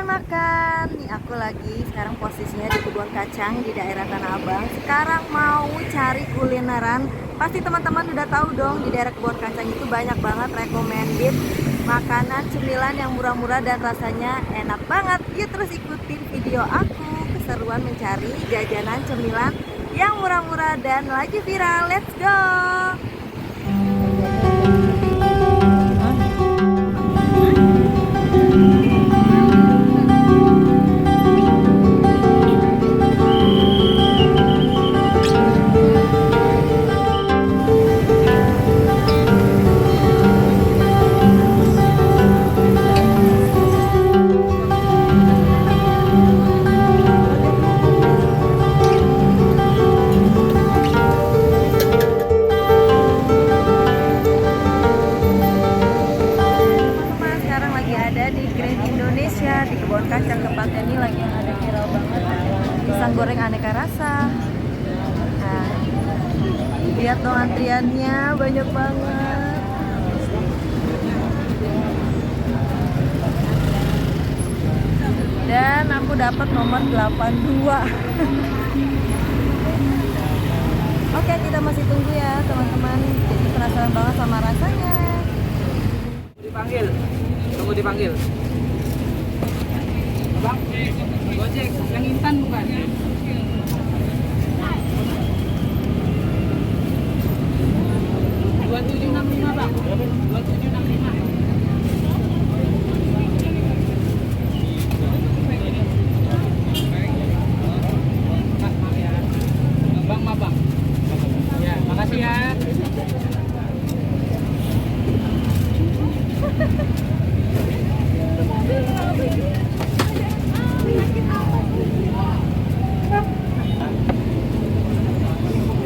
teman makan. Nih aku lagi sekarang posisinya di kebun kacang di daerah Tanah Abang. Sekarang mau cari kulineran. Pasti teman-teman udah tahu dong, di daerah kebun kacang itu banyak banget recommended makanan cemilan yang murah-murah dan rasanya enak banget. Yuk terus ikutin video aku, keseruan mencari jajanan cemilan yang murah-murah dan lagi viral. Let's go. Di Grand Indonesia, di kebun kacang tempatnya ini lagi ada viral banget pisang goreng aneka rasa. Nah, lihat dong antriannya banyak banget. Dan aku dapat nomor 82. Oke, kita masih tunggu ya teman-teman. Jadi penasaran banget sama rasanya. Dipanggil. Tunggu dipanggil. Bang, Gojek yang instan bukan? 2765 Bang. 2765. Maaf ya. Bang, maaf Bang. Ya, makasih ya.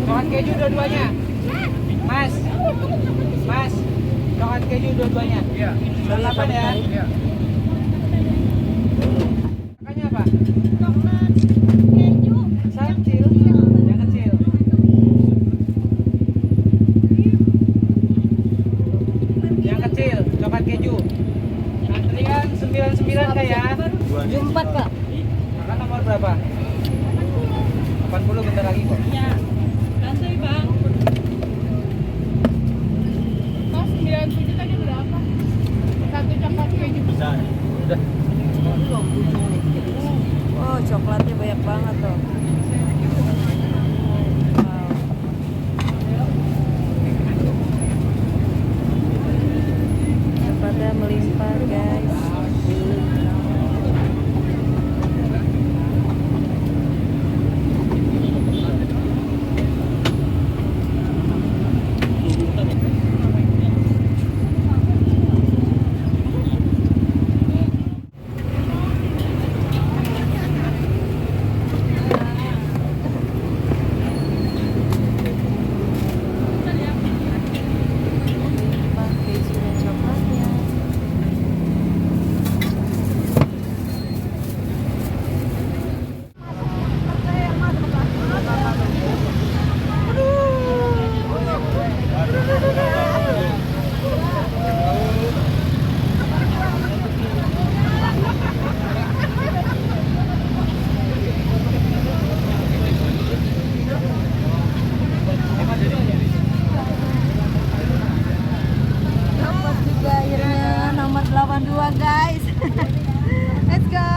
Coklat keju dua-duanya. Mas. Mas. Coklat keju dua-duanya. Iya. Sarapan ya. Iya. Makannya apa? Coklat keju Kecil. Yang kecil. Yang kecil, coklat keju. Antrian 99 Kak ya. 74 Kak. Makan nomor berapa? 80 bentar lagi kok. ya. Santai Bang. Mas 97 tadi berapa? Satu coklat keju. Bisa. Udah. Oh, coklatnya banyak banget tuh. Wow. Cepatnya melimpah guys. Melimpah keju dan coklatnya. Dapat juga akhirnya nomor 82 guys. Let's go.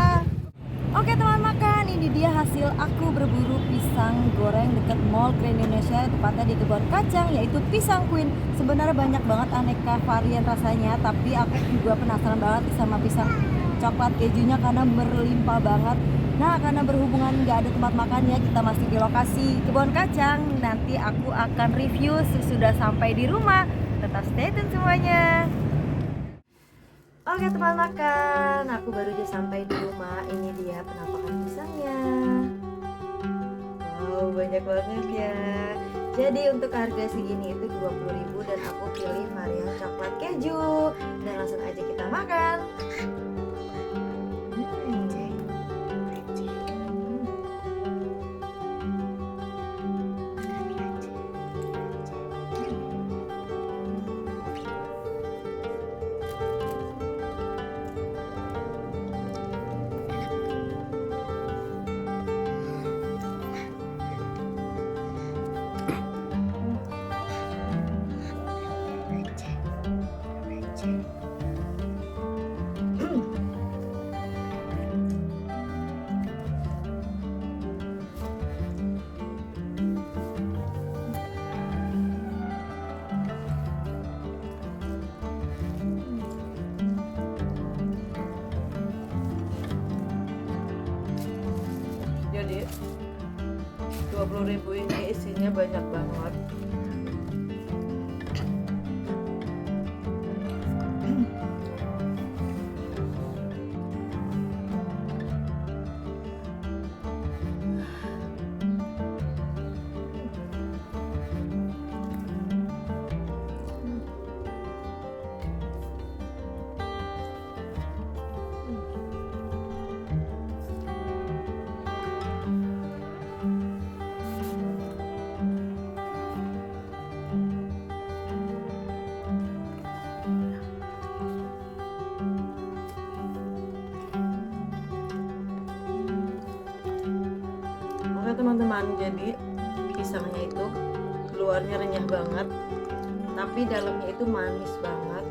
Oke teman makan, ini dia hasil aku berburu pisang goreng dekat Mall Grand Indonesia, tepatnya di kebun kacang, yaitu pisang queen. Sebenarnya banyak banget aneka varian rasanya, tapi aku juga penasaran banget sama pisang coklat kejunya karena berlimpah banget. Nah, karena berhubungan nggak ada tempat makannya, kita masih di lokasi kebun kacang. Nanti aku akan review sesudah sampai di rumah. Tetap stay tune semuanya. Oke teman makan, aku baru aja sampai di rumah. Ini dia penampakan pisangnya. Wow, banyak banget ya. Jadi untuk harga segini itu 20.000 dan aku pilih varian coklat keju. Dan langsung aja kita makan. 20.000 ini isinya banyak banget. Oke teman-teman, jadi pisangnya itu luarnya renyah banget, tapi dalamnya itu manis banget,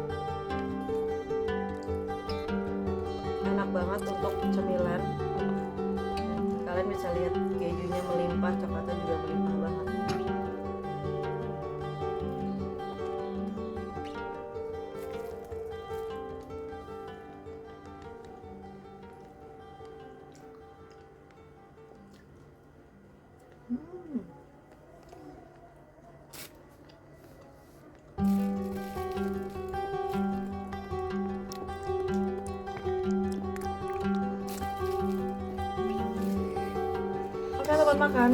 enak banget untuk cemilan. Kalian bisa lihat kejunya melimpah, coklatnya juga melimpah banget. Oke teman makan,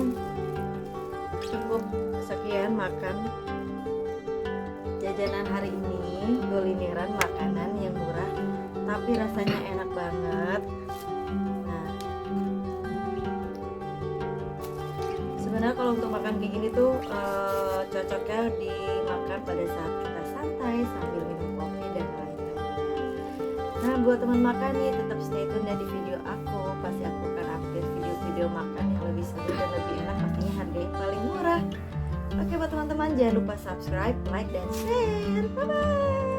cukup sekian makan jajanan hari ini, kulineran makanan yang murah tapi rasanya enak banget. Nah, sebenarnya kalau untuk makan kayak gini tuh cocoknya dimakan pada saat kita santai sambil minum kopi dan lain-lain. Nah, buat teman makan nih, tetap stay tune di video aku. Pasti aku akan update video-video makan yang lebih seru dan lebih enak, pastinya harga yang paling murah. Oke, buat teman-teman jangan lupa subscribe, like, dan share. Bye bye.